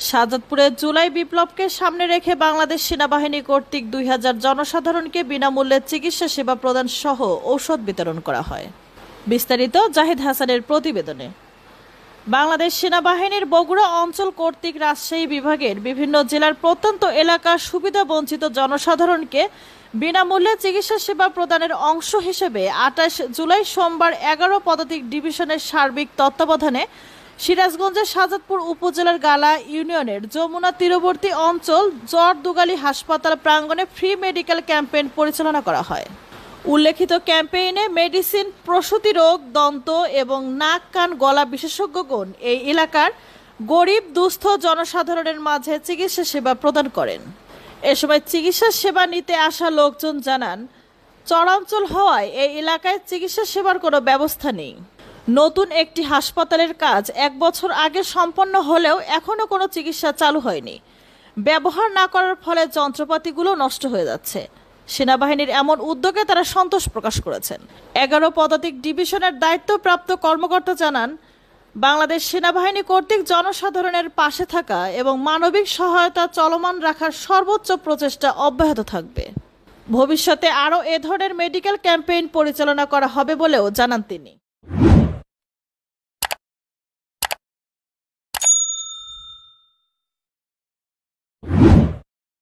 শাহজাদপুরে জুলাই বিপ্লবকে সামনে রেখে বাংলাদেশ সেনাবাহিনী কর্তৃক ২০০০ জনসাধারণকে বিনামূল্যে চিকিৎসা সেবা প্রদান সহ ঔষধ বিতরণ করা হয়। বিস্তারিত জাহিদ হাসানের প্রতিবেদনে। বাংলাদেশ সেনাবাহিনীর বগুড়া অঞ্চল কর্তৃক রাজশাহী বিভাগের বিভিন্ন জেলার প্রত্যন্ত এলাকার সুবিধাবঞ্চিত জনসাধারণকে বিনামূল্যে চিকিৎসা সেবা প্রদানের অংশ হিসেবে ২৮ জুলাই সোমবার ১১ পদাতিক ডিভিশনের সার্বিক তত্ত্বাবধানে সিরাজগঞ্জের শাহজাদপুর উপজেলার গালা ইউনিয়নের যমুনা তীরবর্তী অঞ্চল জরদুগালী হাসপাতাল প্রাঙ্গণে ফ্রি মেডিকেল ক্যাম্পেইন পরিচালনা করা হয়। উল্লেখিত ক্যাম্পেইনে মেডিসিন, প্রসূতি রোগ, দন্ত এবং নাক কান গলা বিশেষজ্ঞগণ এই এলাকার গরিব দুস্থ জনসাধারণের মাঝে চিকিৎসা সেবা প্রদান করেন। এ সময় চিকিৎসা সেবা নিতে আসা লোকজন জানান, চরাঞ্চল হওয়ায় এই এলাকায় চিকিৎসা সেবার কোনো ব্যবস্থা নেই। নতুন একটি হাসপাতালের কাজ ১ বছর আগে সম্পন্ন হলেও এখনও কোনো চিকিৎসা চালু হয়নি। ব্যবহার না করার ফলে যন্ত্রপাতিগুলো নষ্ট হয়ে যাচ্ছে। সেনাবাহিনীর এমন উদ্যোগে তারা সন্তোষ প্রকাশ করেছেন। ১১ পদাতিক ডিভিশনের দায়িত্বপ্রাপ্ত কর্মকর্তা জানান, বাংলাদেশ সেনাবাহিনী কর্তৃক জনসাধারণের পাশে থাকা এবং মানবিক সহায়তা চলমান রাখার সর্বোচ্চ প্রচেষ্টা অব্যাহত থাকবে। ভবিষ্যতে আরও এ ধরনের মেডিকেল ক্যাম্পেইন পরিচালনা করা হবে বলেও জানান তিনি।